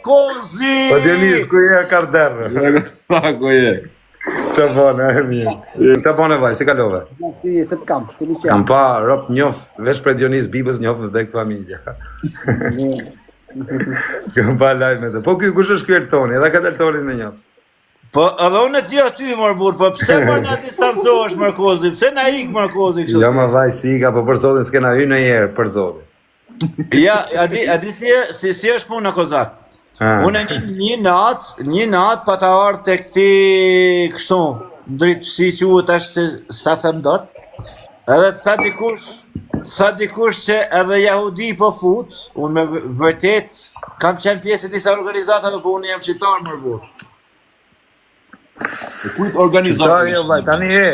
Kozi! Po Dionis, ku je karderë? Ku je? Që bone, e mirë. Të bone vaj, si kalove? Se të kam, se një qenë. Kam pa, rop njof, vesh për Dionis Bibës njof në dhek familja. Kam pa lajme me të. Po kush është ky Eltoni, edhe ka Eltoni në njof. Po edhe unë ti aty Marbur, po pse po na distancohesh Markozi? Pse na ik Markozi kështu? Jo më vaj si ka, po për zotin s'kena hyrë në herë, për zotin. Ja, a di si është puna Kozak? Unë një natë pa ta ardhur tek ti kështu, drejt si quhet tash se s'ta them dot. Edhe sa dikush se edhe jahudi po fut, unë me vërtet kam qenë pjesë e disa organizatave, po unë jam shqiptar Marbur. Kujt organizator? Jo vaj, tani e.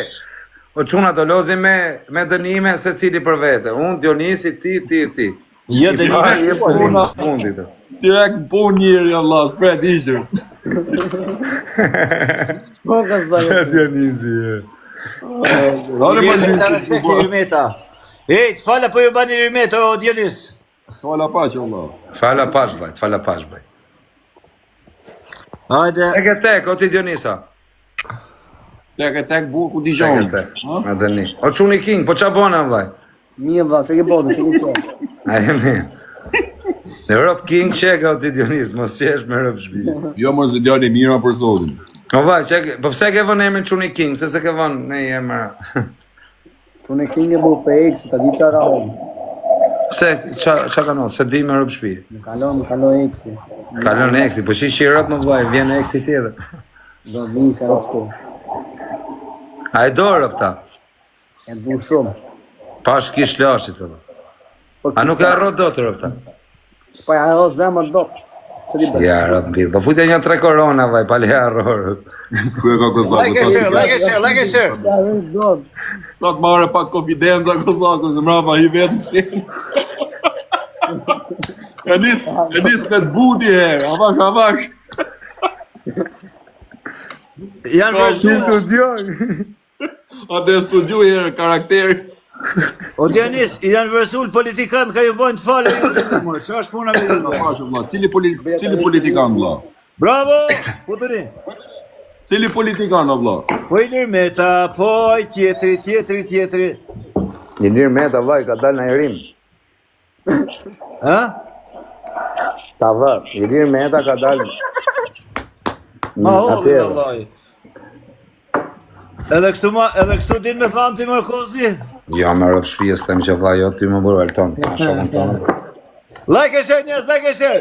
O çuna do lozim me dënime secili për vete. Unë Dionisi, ti. Jo dënime je puna fundit. Direkt punë njëri Allah, s'pret ishër. Po ka zajë. Dionisi. Ej, të fala po ju bani rrimet, o Dionis. Fala paç Allah. Fala pash vaj. Hajde. Tek, o ti Dionisa. Tek burku digjon. Ma dëni. O çuni King, po qa bona vaj? Mirë valla, çka ke bërë, se një qenë. A e me. Në Rop King qeka o ti Dionis, mos qesh me rëp shbi. Jo mos e djani mira për zotin. O vaj, po pse ke vën emrin çuni King, pse se ke vën në emër? Unë e kinge bu për eksit, ta di qara homë. Pse, qa ka se di me rëp shbi? Më kalon eksit. Kalon eksi, po shishi rëp më vaj, vjen eksi tjetër. Do vinë që rëp shko. A e do rëp ta? E du shumë. Pash kish lashit të do. A nuk e arro do të rëp ta? Shpa ja arro zemër do. Që di bërë? Ja, rëp bidh. Po futja një 3 korona vaj, pali e arro rëp. Ku e ka Kozak? Like e share. Ja, dhe do. Ta të marrë pak konfidenza Kozaku, se mrapa i vetë si. E nis me të buti herë, avash. Janë vërsu. Studio. Ate studiu herë karakteri. O Dionis, janë vërsul politikanë ka ju bojnë të falë. Që është puna me ju? Pashë vlla, cili politikan vlla? Bravo, putëri. Cili politikan vlla? Po i Lirmeta, po i tjetri. Një lirë meta vaj, ka dal në erim. Ha? Ta vë, një lirë meta ka dal. Ma hodhi vallaj. Edhe kështu din me thanë ti Markozi? Jo, me rëp shpijes të më që vaj, jo ty më bërë Elton. Shokën tonë. Like e share njës, like e share.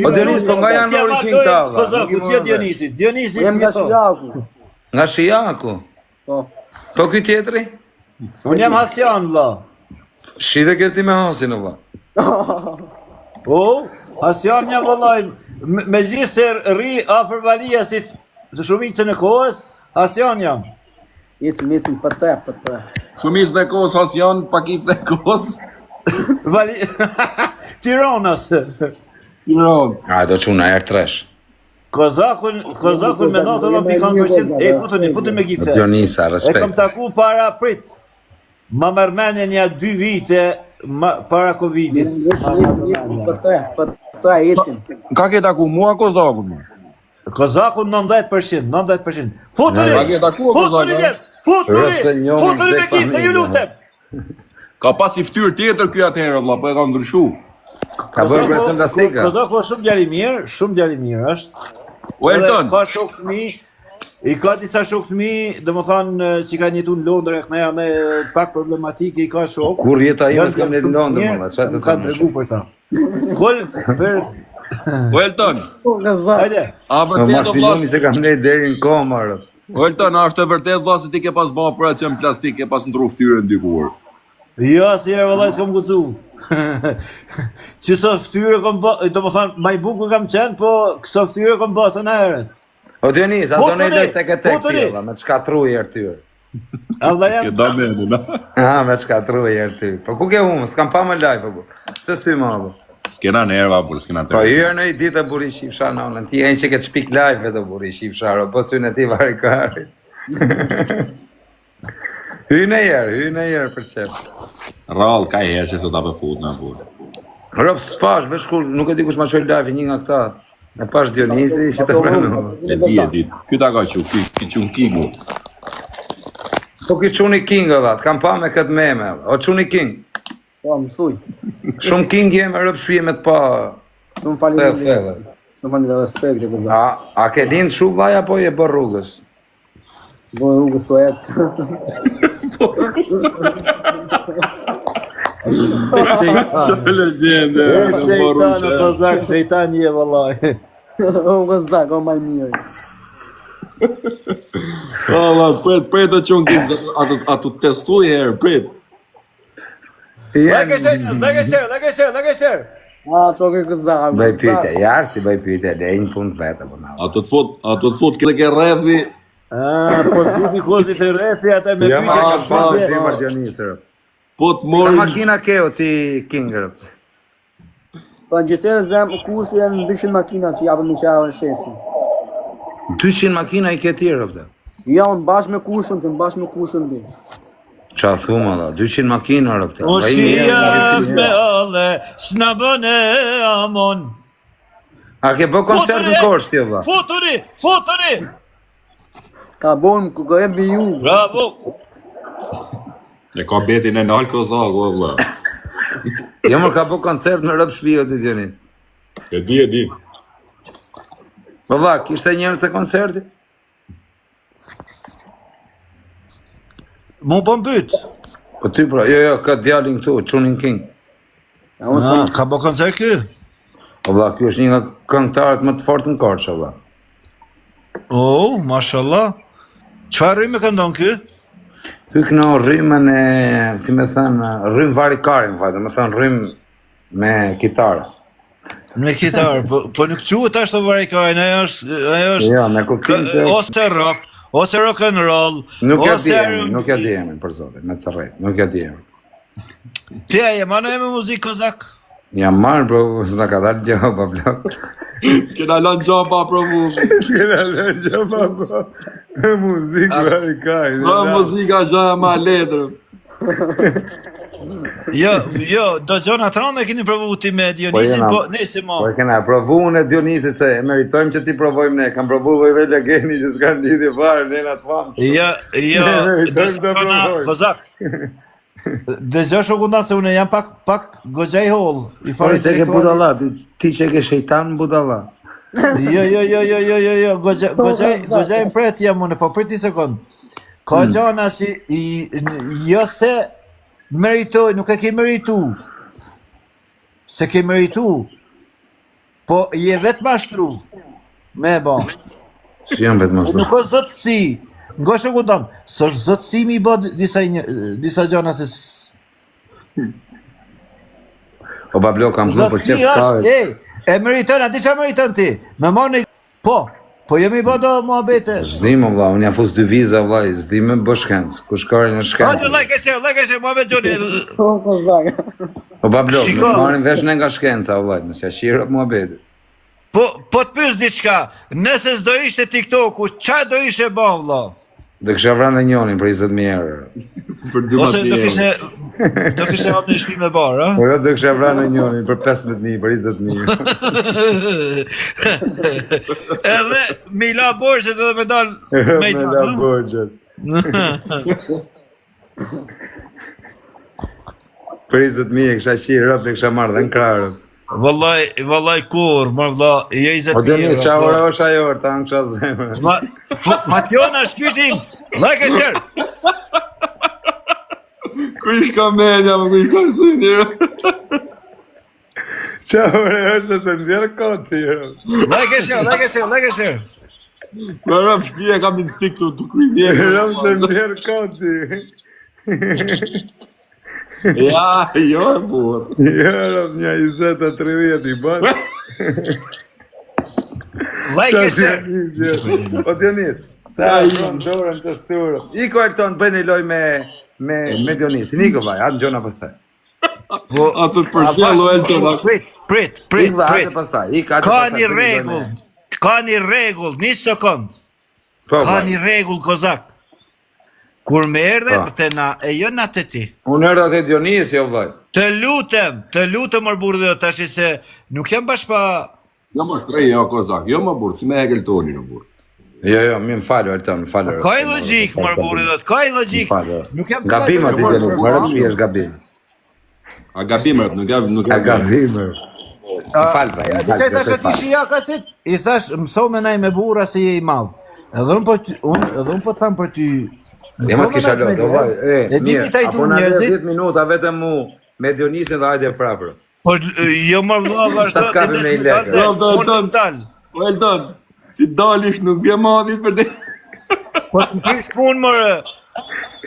O Dionis, po nga janë në origin ta valla. Kozaku, tje Dionisi. Dionisi Jem nga tjeto. Shijaku. Nga Shijaku. Po. Po ky tjetri? Unë jam Hasjan, vlla. Shi dhe këti me hasin, valla. O, Hasjan jam vallaj. Me gjithë se rri afer valia si të shumicën e kohës, Hasjan jam. Mislim për te. Shumis dhe kohës Hasjan, pakis dhe kohës. Tironas. A, do quna erë tresh. Kozakun me 99%, e futën me gipse. Dionisa, E kam respekt. taku para prit. Ma mërmenje një 2 vite para Covidit. Për te, ecim. Ka ke taku mua Kozakun më? Kozakun 90%. Futuri me gipse, ju lutem. Ka pas i ftyrë tjetër ky atëherë vlla, po e ka ndryshu. Ka bërë prezentastika. Kozaku është shumë djali mirë është. O Elton, Ka shok fëmi, i ka disa shok fëmi, domethënë që ka jetuar në Londër, ne jam me pak problematike, i ka shok. Kur jeta ime s'kam në Londër, malla, çfarë të Ka them. tregu për ta. Kol, o Elton, hajde. a Po vërtet o vlla? maksimumi se kam ne deri në koma, rë. O Elton, a është e vërtet vlla se ti ke pas bë operacion plastik, ke pas ndru ftyrën dikur? Jo, si e vëllaj s'kom gucu. Që so ftyrë kom bë, domethënë më i bukur kam qenë, po këso ftyrë kom bë sa në herët. O Dionis, a do ne loj tek e tek Futuri. tjela, me çka truj erë ty. Allah Ke jam. domeni, na. Ha, me çka truj erë ty. Po ku ke humë, s'kam pa më live, po. Se si më apo. S'kena nerva, por s'kena Po të. hyrë në i ditë e buri shifsha në onën, ti e që ke të shpik live vetë buri shifsha, po synë e ti vari kari. Hynë e jerë për qep. Rall, ka herë që të ta për fut në burë. Rob s'pash, veç kur nuk e di kush ma qoj live një nga këta. E pash Dionisi që të prenu. E di. Ky ta ka qu, ky qun Kingu. Po ki quni King edhe, kam pa me këtë meme. O quni King. Po, më thuj. Shumë King jem, Rob shpije me të pa. Shumë faleminderit. Shumë faleminderit respekt e këtë. A ke lind shumë vaj apo je bër rrugës? Po rrugës të jetë. Shumë legjende. Shejtan o kozak, shejtan je vallaj. O gëzak, o maj mirë. Allah, prit të qun Kingu, a tu testuj herë, prit. Like a share. A, që ke gëzak. Bëj pyte, jarë si bëj pyte, dhe një punë vete, po na. A të të fut këtë ke rrethi. Po s'di kozit e rrethi ata me Ja ma ka pa, pyetje. Femar Dionisër. Po të Sa mori. makina keo ti, King? Po, gjithërë zemë kursi janë 200 makina që japën me qarë në shesin. 200 makina i ke tjerë, pëtë. Ja, unë bashkë me kushën ti. Qa thumë, da, 200 makina, rëpte. O shijas me alle, s'na bëne amon. A ke bë koncert në Korçë, ti, vlla? Futuri! Ka bojmë kërë bi ju. Bravo! E ka betin e nalë Kozaku, valla. Jo, më ka bë koncert në rëp shpio të Dionis. E di. Po vlla, kishte njerëz të koncerti? Mu po mbyt. Po ty pra, jo, ka djalin këtu, Qunin King. Ja, unë thëmë, Ka bo koncert ky? O vlla, ky është një nga këngëtarët më të fortë në Korçë, vlla. Oh, mashallah. Çfarë rrymë këndon ky? Ky këno rrymën e, si me thënë, rrym varikari, më fajtë, me thënë rrym me kitarë. Me kitar, po nuk quhet ashtu varikajn, ajo është Jo, me kuptim të... ose rock and roll, Nuk ja ose di emrin, për zotin, me të rrejt, nuk ja di emrin. Ti e mano me muzikë kozak? Jam marrë, bro, s'na ka dalë gjoba, bro. S'kena lanë gjo pa provu. S'kena lërë gjoba, bro. Muzikë varikari. Në muzika gjo e ma letër. Jo, do gjona tranë e keni provu ti me Dionisin, jena- po nese Po ma. e kena provu në Dionisi se e meritojmë që ti provojmë ne. Kam provu dhe legeni që s'kanë lidhje fare, ne na të famë. Jo, Do të provoj. kozak. Dëgjosh o kunda se unë jam pak goxha i holl. I Po fare se ke budalla, ti që ke shejtan budalla. Jo, goxha i mpret jam unë, po prit një sekund. Ka gjana si, jo se meritoj, nuk e ke meritu. Se ke meritu. Po je vetë mashtru. Me ba. Si jam vetë më Nuk është zotësi. Ngo shë këndam, së është zotësi mi bë disa gjana se... O bablo, kam shumë për Zotësi qef është, kave. e meriton, a di që meriton ti? Me moni, po jemi bë do muhabete. Zdim, o vla, unë ja fus 2 viza, vla, zdim me bë shkencë. Ku shkari në Hajde, shkencë. like e shë, muhabet gjoni. o gëzak. O bablo, Shiko. më marim vesh ne nga shkenca, vla, nësja shirë mua bedi. Po të pyes diçka, nëse s'do ishte TikToku, qa do ishe ba, vlla? Dhe kësha vranë e njonin për 20.000 euro. Për 2 Ose do matë kishe hap një shpi me bar, a? Po jo dhe kësha vranë e njonin për 15.000, për 20.000. Edhe Mila Borxhet edhe me dal me Me la borgjet. Për 20.000 e kësha qirë rëp dhe kësha marrë dhe në krarë. Vallaj kur, më valla, je 20 O Dionis, qa ora është ajo, ta në kësha zemër. Matjona shpytin, like e share. Ku ish ka menja, ku ish ka sujnirë. Qa ora është se nxjerë koti, jo. Like e share. Me rëp shpije kam një stik të kry njerë. Rëmë se nxjerë koti. Ja, jo e burë. Jo, rëmë një 20-30 i banë. Like e share. O Dionis, sa e pronë dorën të shturë. Iko Elton, bëjnë i loj me Dionisin. Iko vaj, atë në gjona pastaj. A të të përqelu Elton. Prit. Ik dhe atë pastaj. Ka një regull, një sekund. Ka një regull kozak. Kur më erdhe te na e jo na te ti. Unë erdha te Dionisi, o vllaj. Të lutem mor burrë tash se nuk jam bash pa. Jo më shtrej, jo kozak, jo më burr, si me hekel toni në burr. Jo, më falë Alton, më falë. Ka logjik mor burrë, ka logjik. Nuk jam gabim aty deri, më është gabim. A gabim, nuk ka gabim. Falë, Disa tash ti shija kaset, i thash mëso me nai me burra se je i madh. Edhe unë po tham për ty. E ma kisha lëtë, vaj. E dini tajtu njerëzit. 10 minuta vetëm mu me Dionisin dhe hajde prapër. Po jo më vëlla vazhdo. Sa t'kapi me i lekë. Eldon, si dalish nuk vje madhit për te. Po s'mpish punë mërë.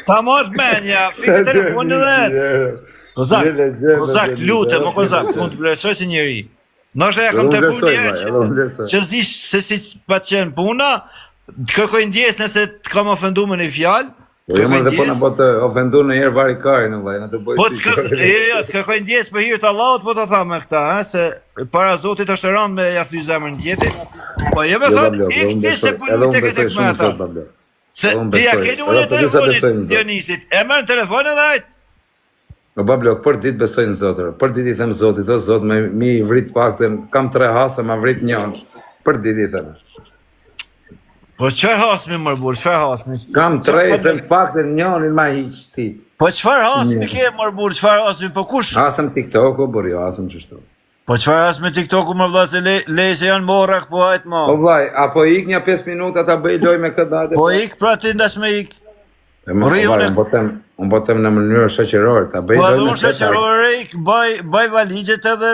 Ta mos menja, fikë telefonin dhe. Kozak, lutem, Kozak, mund të vlerësoj si njeri. Nosha ja kam të punë njerë që zish se si pa qenë puna, të kërkoj ndjes nëse të kam ofendu me një fjalë. Jo më dhe po në po të ofendu në njerë vari kari në vaj, në të bojë si kërë. Jo, të kërkoj ndjes për hirë të Allahut, po të tha me këta, se para Zotit është rënë me ja thy zemër në tjetit. Po jo me thot, ikti se punë të këtë me ata. Se ti ja ke numrin e telefonit Dionisit, e merr në telefon edhe ajt. O bablok, për ditë besoj në Zotër, për ditë i them Zotit, o Zot, mi vrit pakten, kam 3 hasë, ma vrit njën, për ditë i them. Po çfarë hasmi më burr, çfarë hasmi? Kam 3, them pakten njënin ma hiq ti. Po çfarë hasmi ke më burr, çfarë hasmi, po kush? Hasëm TikTok-u, burr, jo, hasëm qështu. Po çfarë hasmi TikTok-u më vëlla se lej se janë morrak, po hajt më. O vaj, apo ik një 5 minuta ta bëj loj me këtë date. Po ik pra ti ndash me ik. Unë po them në mënyrë shoqërore, ta bëj loj me këtë date. Po unë shoqërore ik, bëj valigjet edhe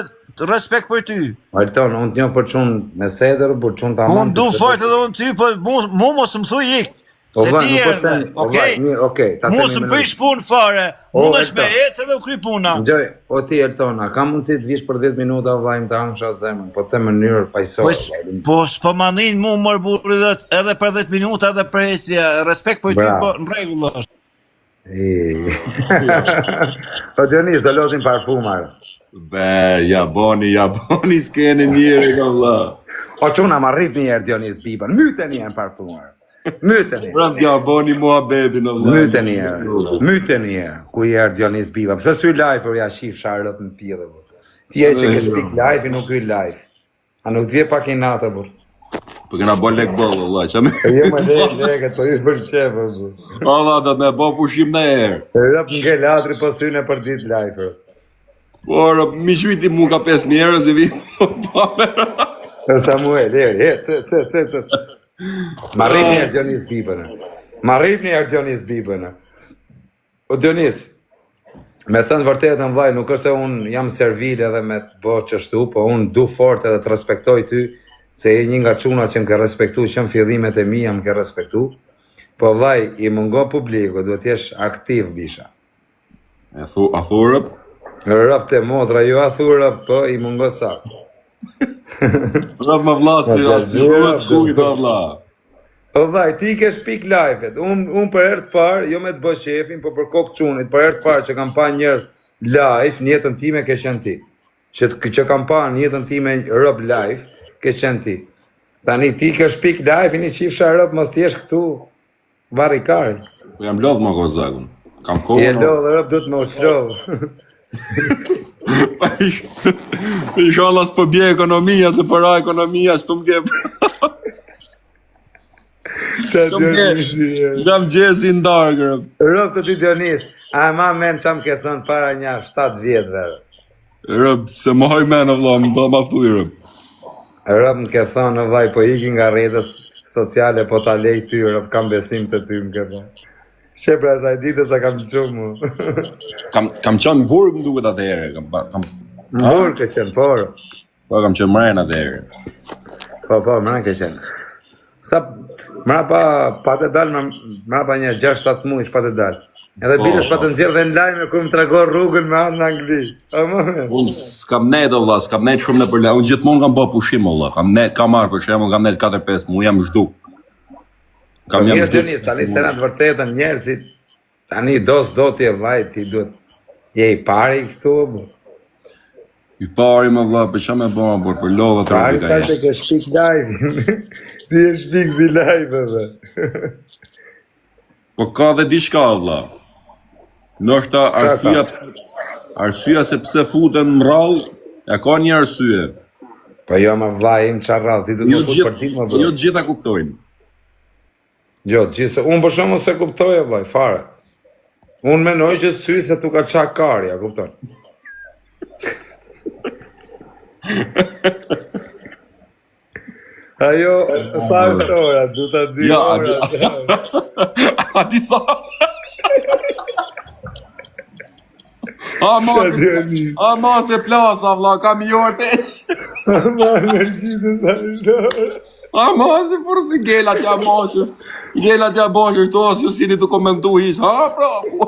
respekt për ty. Alton, unë t'njo për qunë me seder, për qunë ta unë du fort edhe unë ty, po mu mos më thuj ik. Se ti erdhe, okej? Mu së prish punë fare, mund është me ecë edhe u kry puna. Gjoj, o ti Alton, a ka mundësi të vish për 10 minuta vajmë të hangsha zemën, po të mënyrë pajsore. Po s'po manin mu mërë burrit edhe për 10 minuta edhe për esja, respekt për ty, po në regullë është. O Dionis, do lotin parfumar. Be, ja boni s'kene njeri nga vla. O quna ma rrif njerë Dionis Biban, myte njerë parfumar. Myte njerë. Ram ja boni mua bedin nga vla. Myte njerë, ku jërë Dionis Biban. Pëse sy live, o ja shif sharët në pjede. Ti e që ke shpik live, i nuk i live. A nuk t'vje pak i nata, bur. Po kena bo lek bëllë, vla, që me... Jo me leket, po ishë për qepë, bur. Allah, da me bo pushim në erë. Rëp nge latri po syne për dit live, Por, mi shviti mu ka 5 njerës i vi po mera. Samuel, Ma rrif një Dionis Bibën. O Dionis, me thënë vërtetën vaj, nuk është se unë jam servil edhe me të bo qështu, po unë du fort edhe të respektoj ty, se e një nga quna që më ke respektu, që më fillimet e mija më ke respektu, po vaj, i mungo publiku, duhet jesh aktiv, bisha. A thurëp? Rëp të modra, jo a thurëp, po i mungo sa. Rëp më vla, si duhet kujt, o vla. O vaj, ti ke shpik live-et, unë për herë të parë, jo me të bë shefin, po për kokë qunit, për herë të parë që kam pa njërës live, njëtën time ke qenë ti. Që kam pa njëtën time rëp live, ke qenë ti. Tani, ti ke shpik live, një qifësha rëp, mos t'jesh këtu, vari kari. Po jam lodhë më kozakun. Kam kohë. Je lodhë, rëp, du të më uqrovë. Inshallah s'po bje ekonomia, se para ekonomia s'tu m'ke Jam gjesi ndarë. Rëp të ti Dionis, a ma men që më ke thënë para një 7 vjetëve. Rëp, se më hoj menë vla, më do ma thuj rëp. Rëp më ke thënë në vaj, po iki nga rretët sociale, po ta lej ty, rëp kam besim të ty më ke thënë. Shqepra sa i ditë sa kam qumë mu. Kam qënë burë më duket atë ere. Burë ke qenë, por. Po kam qënë mrejnë atë ere. Po, mrejnë ke qenë. Sa, mra pa të dalë, mra pa një 6-7 mujsh pa të dalë. Edhe bilës pa të nëzirë dhe në lajme ku më tregor rrugën me anë në Angli. Unë s'kam nejtë o vla, s'kam nejtë shumë në përle. Unë gjithmonë kam bë pushim o vla. Kam marrë për shemë, kam nejtë 4-5 mu, jam zhduk. Mirë Dionis, tani të në të vërtetën njerëzit, tani do t'je vaj, ti duhet, je i pari këtu, bu? I pari më vla, për që me bo më për lodhë të rrëpika jesë. Pari të ke shpik live, ti e shpik zi live, dhe. Po ka dhe diçka valla. Ndoshta arsyeja se pse futen mrall, e ka një arsye. Po jo më vllai im çarrall, ti do të fut për ditë më Jo të gjitha kuptojnë. Jo, gjithse unë për shembull se kuptoj vllai, fare. Unë mendoj që sy se tu ka çak karja, kupton? Ajo, sa është ora, du ta di Ja, ora. a di sa? Ma se plasa, vlla, kam i orë tesh. Ma në qitë sa është ora. Ma se për të gelat ja moshës. Gelat ja moshës, to asë ju sini të komentu ish. Ha, pra, po.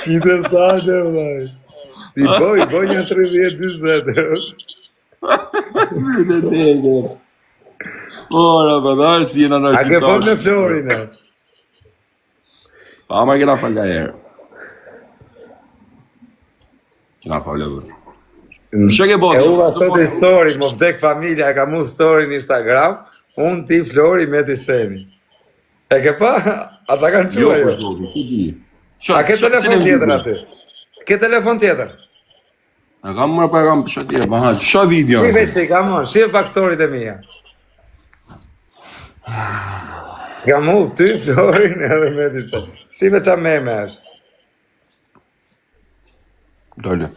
Qitë sa të vllai. Ti boj një 30-40. Në degë. Ora, për darë si jena në A ke fol me Florin e? Pa, ma kena fal ka herë. Kena fal e vërë. Shë ke E botë? uva sot e story, më vdek familja, e ka mu story në Instagram, unë ti Flori me ti Seni. E ke pa? Ata kanë Jo, qua jo? për zotë, ku di. A ke telefon tjetër aty? Ke telefon tjetër? A kam mërë pa e kam pësha tjerë, pa haqë, shë video. Si veç që i kam on, shqip pak storyt e mija. Kam u ty Florin edhe me ti Seni. Shqipe qa meme është. Dole.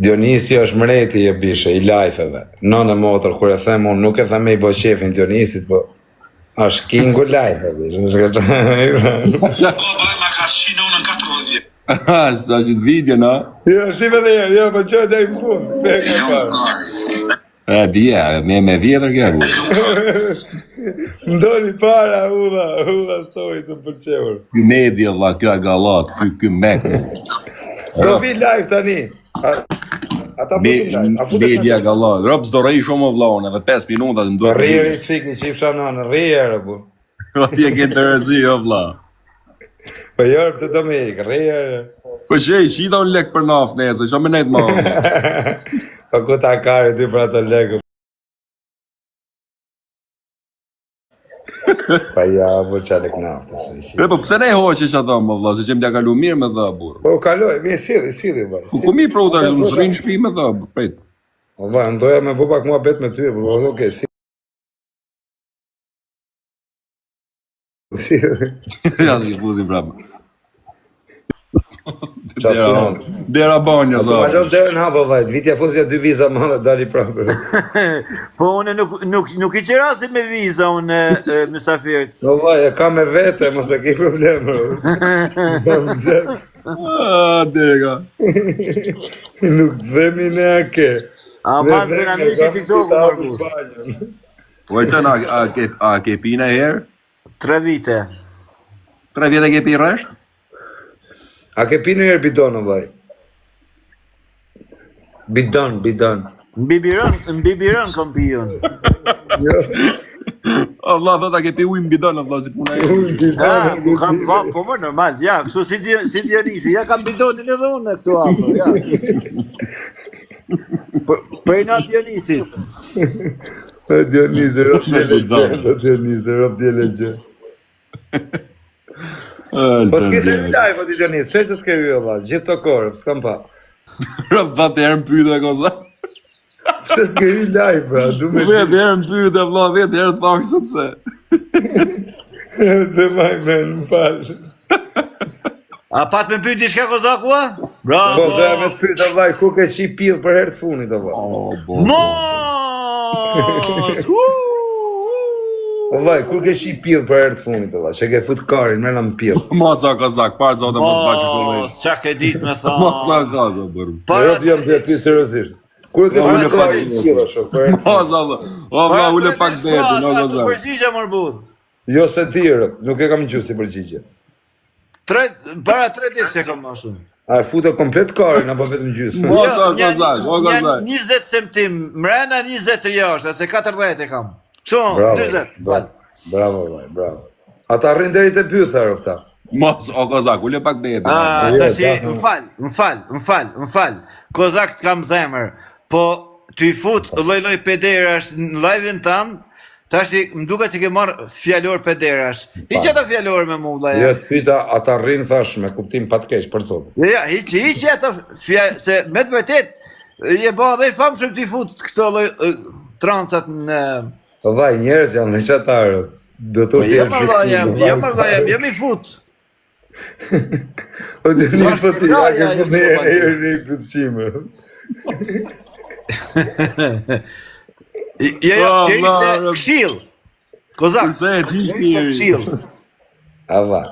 Dionisi është mreti e bishe, i lajfeve. Nënë e motër, kur e them unë, nuk e them me i bo shefin Dionisit, po është kingu lajfeve. Sa që të video, na? Jo, shive dhejerë, jo, po qoj dhe i më punë. Beka parë. E, dhja, me vjetër kërë. Ndoni para, udha story të përqevur. Ky media, la, kjo e galat, ky mekë. Do vi live tani. Ata futin live. A futin Media galat. Rob s'do rrej shumë vllaun, edhe 5 minuta të ndodh. Rriri çiki që i fshanon, rriri po. Ti e ke të rëzi, o vlla. Po jo, pse do me ik, rriri. Po qita unë lek për naft nesër, që me nejtë ma. Po ku ta kari ty për ato lekë. Pa ja, po qa lek naftës. Po pse ne hoqe që ato më vlla, se që më t'ja kalu mirë me dha burë. Po kaloj, mirë siri, bërë. Ku mi pro ta më zrin shpi me dha, prit. O ba, ndoja me po pak mua bet me ty, po okej, si. Ja, si fuzim prapë. Qa fund? Dera banja, Po dha. kalon derën hapa, vajt, vitja fuzja 2 viza më dhe dali prapë. Po unë nuk i qerasin me viza unë mësafirt. No vaj, e ka me vete, mos e ki problem. Kam gjep. Dega. Nuk dhemi ne a ke. A manë se në një që TikTok-u marrë. Vajtën, a ke pina herë? 3 vite. 3 vjetë e ke pi rresht? A ke pi në herë bidon, o vaj? Bidon. Në bibiron kom pion. Allah, thot a ke pi ujnë bidon, Allah, si puna e. Ku kam po më normal, ja, kështu si Dionisi, ja kam bidonin edhe unë këtu afër, ja. Për na Dionisit. Dionisi, rob dje legjenda, Dionisi, rob dje legjenda. Po s'kishe një live, o ti Dionisi, që s'ke ju, o vaj, gjithë të korë, s'kam pa. Rëp, dha të herën pyte e koza. Pse s'ke ju live, bra, du me Vetë herën pyte, vla, vetë herën thakë, sëpse. Se maj men, më falë. A pat me pyet diçka kozakua? Po, Bravo. dhe me të pyta, vaj, ku ke qi pillë për herë të funit, o vaj? Mos! O vaj, ku ke shi pillë për herë të funit, o vaj, që ke fut karin, mërna më pillë. Masa kazak, parë zote mos baqë të lejë. Mos, qa ke dit me tha. Masa kazak, bërë. Jo, jam të ty seriozisht. Kur ke fut karin pillë, shok, për herë të funit. Masa, o vla, ule pak zeti, no kazak. Përgjigje mër burr. Jo se tjërë, nuk e kam gjuhë si përgjigje. Para 3 ditë se kam ashtu. A e futë komplet karin, apo vetëm gjysmë? Masa kazak, o kazak. 20 cm mrena, 20 jashtë, se 40 e kam. Shumë, Bravo, 20, fal. bravo, vaj, bravo. Ata rrinë deri te pyetha, këta. Masa, o kazak, ule pak zeti. Tashi, më fal. Kozak të kam zemër. po ty fut lloj pederash në live-in tan, tash më duket se ke marr fjalor pederash. Hiq ata fjalor me mua vëlla. Jo, pyeta ata rrin thash me kuptim pa të keq për zot. Ja, hiq ata fjalë se me të vërtet je bë edhe i famshëm ti fut këto lloj trancat në Vaj, njerëz janë veçatarë. Do të thosh jam i fut. O dhe një fëti, a ke për një pëtëshime. Jo, që ishte këshill. Kozak, ishte këshill. Ava.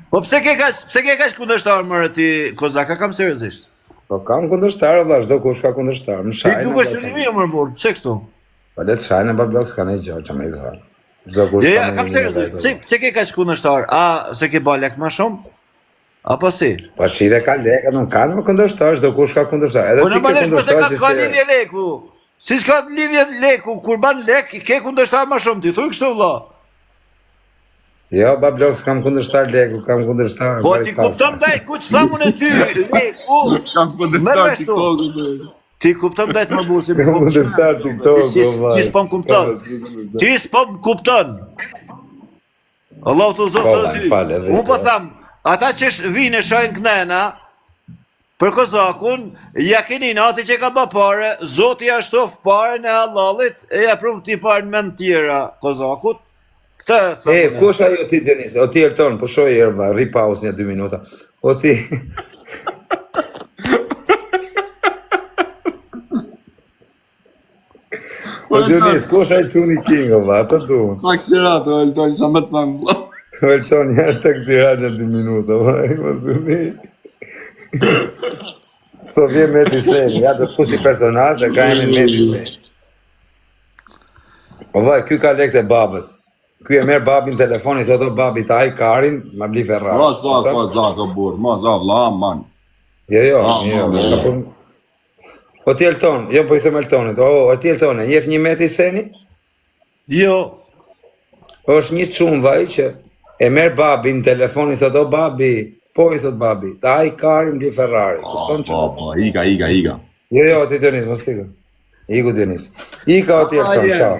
Po pse ke kaç kundërshtar më ti Kozak, kam seriozisht. Po kam kundërshtar, valla, çdo kush ka kundërshtar. Më Ti shajnë. dukesh shumë mirë më burr, pse kështu? Po le të shajnë pa blok s'ka ne gjë që më i thon. Çdo kush Ja, kam seriozisht. Pse ke kaç kundërshtar? A se ke bë lek më shumë? Apo si? Po shi dhe ka lekë, nuk kanë më kundërshtar, çdo kush ka kundërshtar. Edhe Po ti ke normalisht kundërshtar ka lidhje leku. Si s'ka lidhje leku, kur ban lek, ke kundërshtar më shumë, ti thuj kështu vëlla. Jo, ba blok s'kam kundërshtar leku, kam kundërshtar. Po ti kupton daj, ku ç'tha unë ty, leku. Kam kundërshtar TikTok-un. Ti kupton daj të më busi. Kam kundërshtar TikTok. Ti s'po më kupton. Ti s'po më kupton. Allahu të zotë ty. Unë po tham, ata që vinë e shojnë kënena, për Kozakun, ja keni nati që ka bë pare, Zoti ja shtof pare në halalit, e ja pruv ti pare në mend tjera Kozakut. Këtë thëmë. Kush ajo ti Denis? O ti Elton, po shoj erba, ri pauzë një 2 minuta. O ti... O Denis, kush ai çuni King, valla, ato duan. Taksirato, Elton, sa më të thënë. O Elton, ja taksirato 2 minuta, valla, mos u ni. S'po vjen me ti seni, ja do të fusi personazh dhe ka emrin me ti seni. O vaj, ky ka lekë e babës. Ky e merr babin telefonin, thotë babi ta ai Karin, ma bli Ferrari. Zako, burr, vlla, man. Jo, o ti Elton, jo po i them Eltonit, o ti Elton, jef një meti seni? Jo. Është një çun vaj që e merr babin telefonin, thotë o babi, po i thot babi, ta ai Karin bli Ferrari. Kupton çfarë? Po, iga. Jo, ti Denis, mos iku. Iku Denis. Ika o ti Elton, ciao.